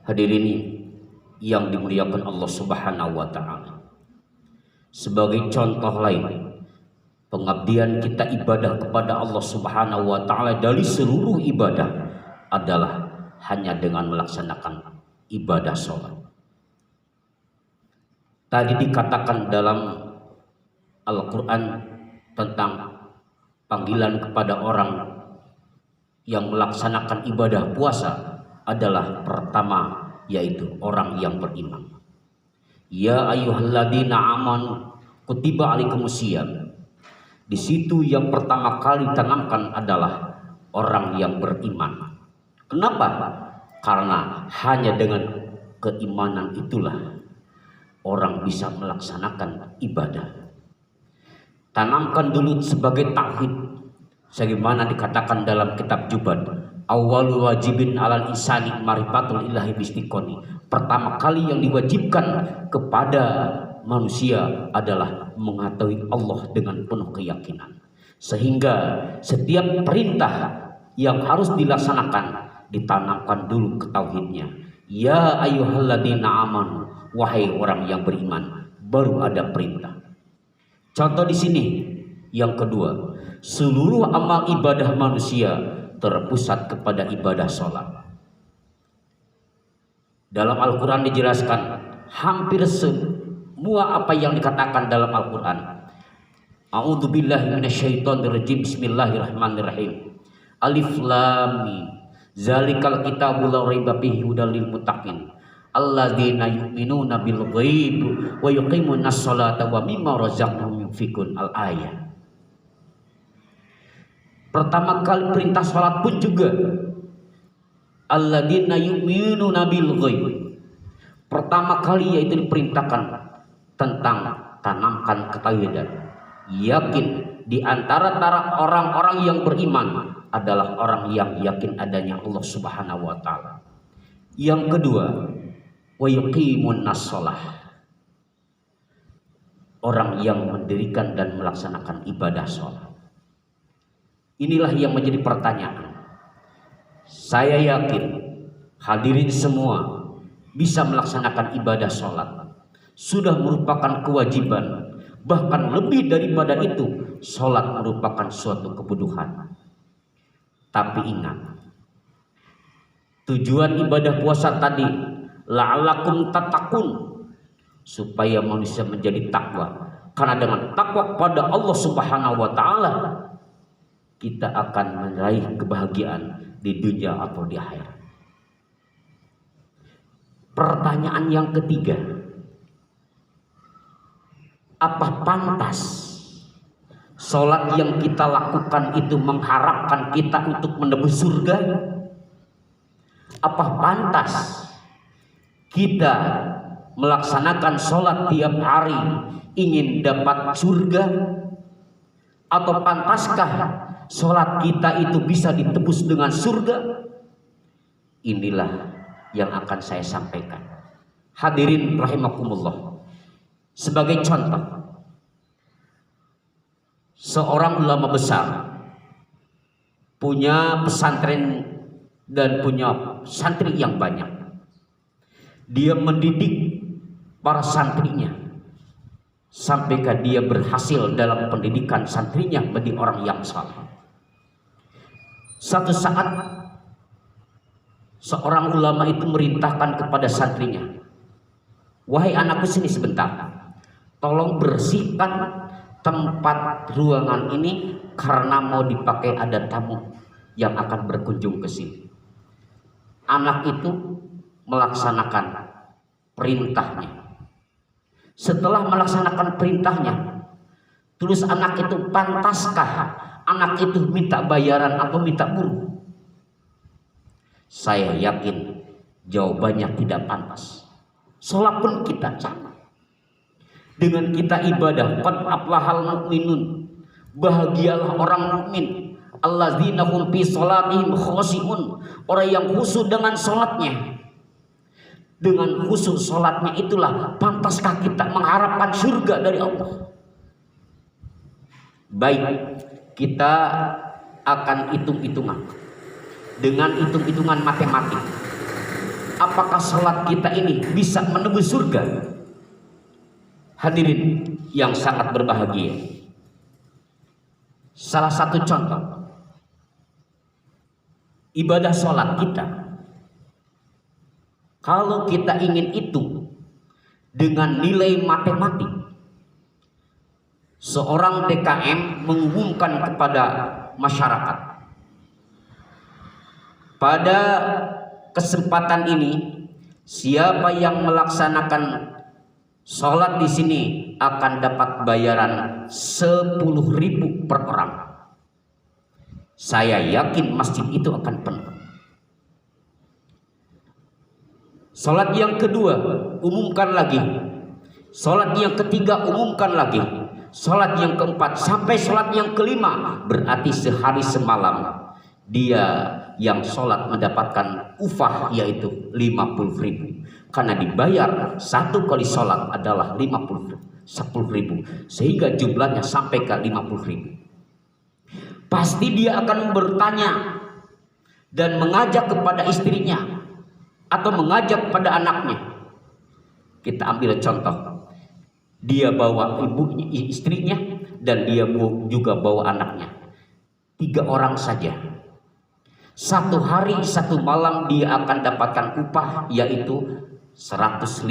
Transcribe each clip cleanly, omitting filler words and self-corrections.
Hadirin yang dimuliakan Allah Subhanahu wa taala. Sebagai contoh lain, pengabdian kita ibadah kepada Allah Subhanahu wa taala dari seluruh ibadah adalah hanya dengan melaksanakan ibadah sholat. Tadi dikatakan dalam Al-Quran tentang panggilan kepada orang yang melaksanakan ibadah puasa adalah pertama, yaitu orang yang beriman. Ya ayyuhalladzina amanu kutiba alaikumusiyam. Di situ yang pertama kali ditanamkan adalah orang yang beriman. Kenapa? Karena hanya dengan keimanan itulah orang bisa melaksanakan ibadah. Tanamkan dulu sebagai tauhid, sebagaimana dikatakan dalam kitab Jubat, awwalu wajibin alal insani marifatul ilahi bistiqoni. Pertama kali yang diwajibkan kepada manusia adalah mengetahui Allah dengan penuh keyakinan. Sehingga setiap perintah yang harus dilaksanakan ditanamkan dulu ke tauhidnya. Ya ayyuhalladzina amanu, wahai orang yang beriman, baru ada perintah. Contoh di sini yang kedua, seluruh amal ibadah manusia terpusat kepada ibadah sholat. Dalam Al-Quran dijelaskan hampir semua apa yang dikatakan dalam Al-Quran. A'udzubillahi minasyaitonirrajim. Bismillahirrahmanirrahim. Alif lam mim. Zalikal kitabul la raiba fihi hudal lil muttaqin. Alladzina yu'minuna bil ghaib wa yuqimunas sholata wa mimma razaqnahum yunfikun. Al-ayat. Pertama kali perintah sholat pun juga alladzina yu'minuna bil ghaib. Pertama kali yaitu diperintahkan tentang tanamkan ketakwaan. Yakin di antara orang-orang yang beriman adalah orang yang yakin adanya Allah Subhanahu wa taala. Yang kedua, wa yuqimunas shalah. Orang yang mendirikan dan melaksanakan ibadah sholat. Inilah yang menjadi pertanyaan. Saya yakin hadirin semua bisa melaksanakan ibadah sholat. Sudah merupakan kewajiban. Bahkan lebih daripada itu, sholat merupakan suatu kebutuhan. Tapi ingat, tujuan ibadah puasa tadi la'allakum tattaqun, supaya manusia menjadi takwa. Karena dengan takwa kepada Allah Subhanahu wa taala, kita akan meraih kebahagiaan di dunia atau di akhirat. Pertanyaan yang ketiga, apa pantas sholat yang kita lakukan itu mengharapkan kita untuk menebus surga? Apa pantas kita melaksanakan sholat tiap hari ingin dapat surga? Atau pantaskah sholat kita itu bisa ditebus dengan surga? Inilah yang akan saya sampaikan. Hadirin rahimakumullah. Sebagai contoh, seorang ulama besar punya pesantren dan punya santri yang banyak. Dia mendidik para santrinya sampai dia berhasil dalam pendidikan santrinya menjadi orang yang saleh. Satu saat seorang ulama itu merintahkan kepada santrinya, wahai anakku, sini sebentar, tolong bersihkan tempat ruangan ini karena mau dipakai ada tamu yang akan berkunjung ke sini. Anak itu melaksanakan perintahnya. Setelah melaksanakan perintahnya, terus anak itu pantaskah anak itu minta bayaran atau minta buruh? Saya yakin jawabannya tidak pantas. Sholat pun kita sama. Dengan kita ibadah, qad aflahal mu'minun, bahagialah orang mukmin, alladzina hum fi sholatihim khoshi'un, orang yang khusyuk dengan sholatnya. Dengan khusyuk sholatnya itulah pantaskah kita mengharapkan surga dari Allah? Baik, kita akan hitung-hitungan dengan hitung-hitungan matematik. apakah sholat kita ini bisa menembus surga? Hadirin yang sangat berbahagia, salah satu contoh ibadah sholat kita, kalau kita ingin itu dengan nilai matematik, seorang DKM mengumumkan kepada masyarakat, pada kesempatan ini siapa yang melaksanakan sholat di sini akan dapat bayaran 10.000 per orang. Saya yakin masjid itu akan penuh. Sholat yang kedua umumkan lagi, sholat yang ketiga umumkan lagi, sholat yang keempat sampai sholat yang kelima, berarti sehari semalam dia yang sholat mendapatkan upah yaitu 50.000, karena dibayar satu kali sholat adalah 10.000, sehingga jumlahnya sampai ke 50.000. Pasti dia akan bertanya dan mengajak kepada istrinya atau mengajak kepada anaknya. Kita ambil contoh, dia bawa ibunya, istrinya, dan dia juga bawa anaknya, 3 orang saja. Satu hari satu malam dia akan dapatkan upah yaitu 150.000.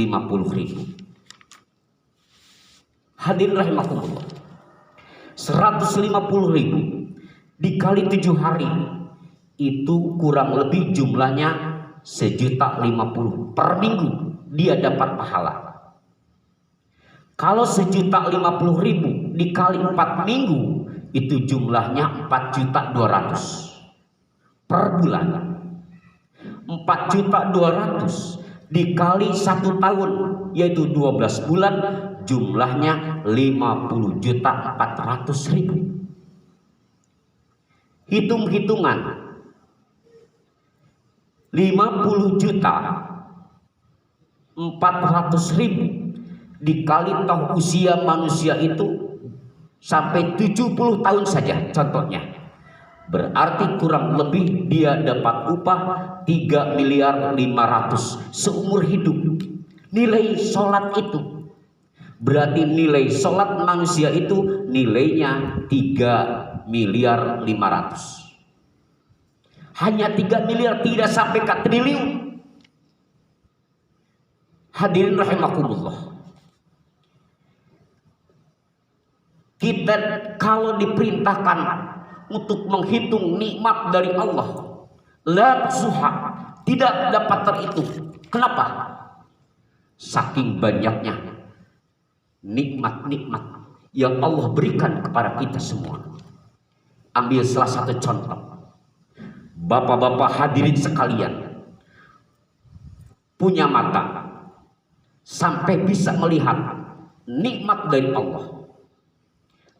Hadirin rahimakumullah, 150.000 dikali 7 hari itu kurang lebih jumlahnya 1.050.000 per minggu dia dapat pahala. Kalau 1.050.000 dikali 4 minggu itu jumlahnya 4.200.000 per bulan. 4.200.000 dikali 1 tahun yaitu 12 bulan, jumlahnya 50.400.000. Hitung-hitungan 50.400.000 dikali toh usia manusia itu sampai 70 tahun saja contohnya, berarti kurang lebih dia dapat upah 3.500.000 seumur hidup. Nilai sholat itu berarti nilai sholat manusia itu nilainya 3.500.000. Hanya 3 miliar, tidak sampai ke triliun. Hadirin rahimakumullah, kita kalau diperintahkan untuk menghitung nikmat dari Allah, la tuhsuha, tidak dapat terhitung. Kenapa? Saking banyaknya nikmat-nikmat yang Allah berikan kepada kita semua. Ambil salah satu contoh, bapak-bapak hadirin sekalian, punya mata sampai bisa melihat nikmat dari Allah.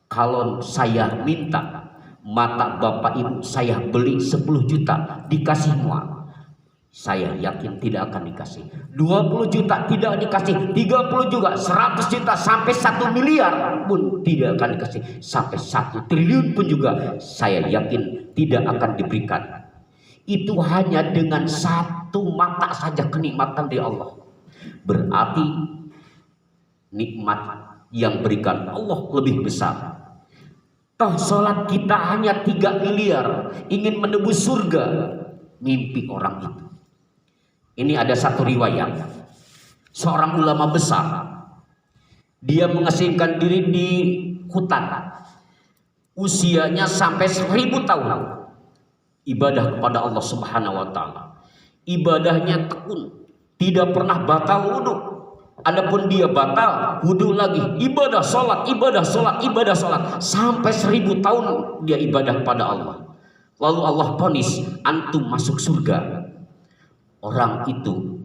Kalau saya minta mata bapak ibu saya beli 10 juta dikasih semua, saya yakin tidak akan dikasih. 20 juta tidak dikasih, 30 juga, 100 juta sampai 1 miliar pun tidak akan dikasih, sampai 1 triliun pun juga saya yakin tidak akan diberikan. Itu hanya dengan 1 mata saja kenikmatan dari Allah. Berarti nikmat yang berikan Allah lebih besar. Toh sholat kita hanya 3 miliar, ingin menembus surga, mimpi orang itu. Ini ada satu riwayat, seorang ulama besar, dia mengasingkan diri di hutan, usianya sampai 1000 tahun, ibadah kepada Allah Subhanahu wa Ta'ala. Ibadahnya tekun, tidak pernah batal wudhu. Adapun dia batal wudhu lagi, ibadah sholat, ibadah sholat, ibadah sholat, sampai 1000 tahun dia ibadah kepada Allah. Lalu Allah vonis, antum masuk surga. Orang itu,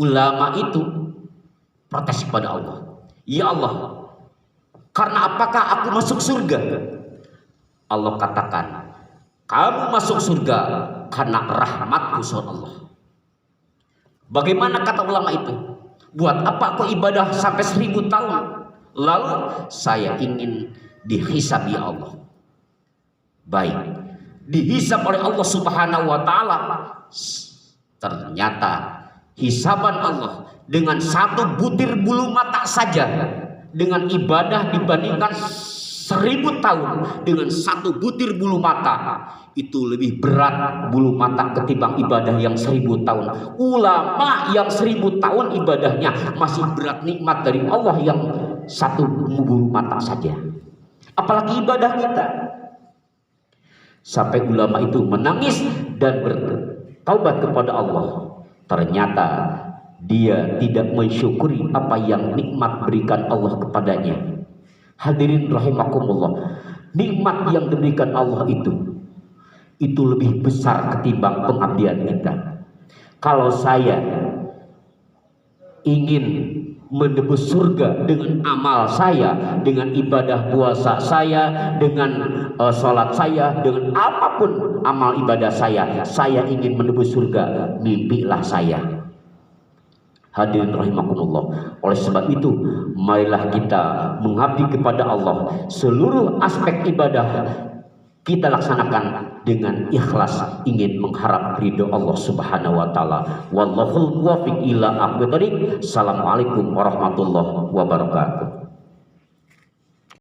ulama itu protes kepada Allah, ya Allah, karena apakah aku masuk surga? Allah katakan, kamu masuk surga karena rahmatku surga Allah. Bagaimana kata ulama itu? Buat apa aku ibadah sampai 1000 tahun? Lalu saya ingin dihisab ya Allah. Baik, dihisab oleh Allah Subhanahu wa Ta'ala. Ternyata hisaban Allah dengan satu butir bulu mata saja, dengan ibadah dibandingkan 1000 tahun dengan satu butir bulu mata, itu lebih berat bulu mata ketimbang ibadah yang 1000 tahun. Ulama yang 1000 tahun ibadahnya masih berat nikmat dari Allah yang satu bulu mata saja, apalagi ibadah kita. Sampai ulama itu menangis dan bertaubat kepada Allah. Ternyata dia tidak mensyukuri apa yang nikmat berikan Allah kepadanya. Hadirin rahimakumullah, nikmat yang diberikan Allah itu lebih besar ketimbang pengabdian kita. Kalau saya ingin menebus surga dengan amal saya, dengan ibadah puasa saya, dengan sholat saya, dengan apapun amal ibadah saya ingin menebus surga, mimpilah saya. Hadirin rahimakumullah. Oleh sebab itu, marilah kita mengabdi kepada Allah. Seluruh aspek ibadah kita laksanakan dengan ikhlas, ingin mengharap ridho Allah Subhanahu wa taala. Wallahul muwaffiq ila aqwamit thoriq. Assalamualaikum warahmatullahi wabarakatuh.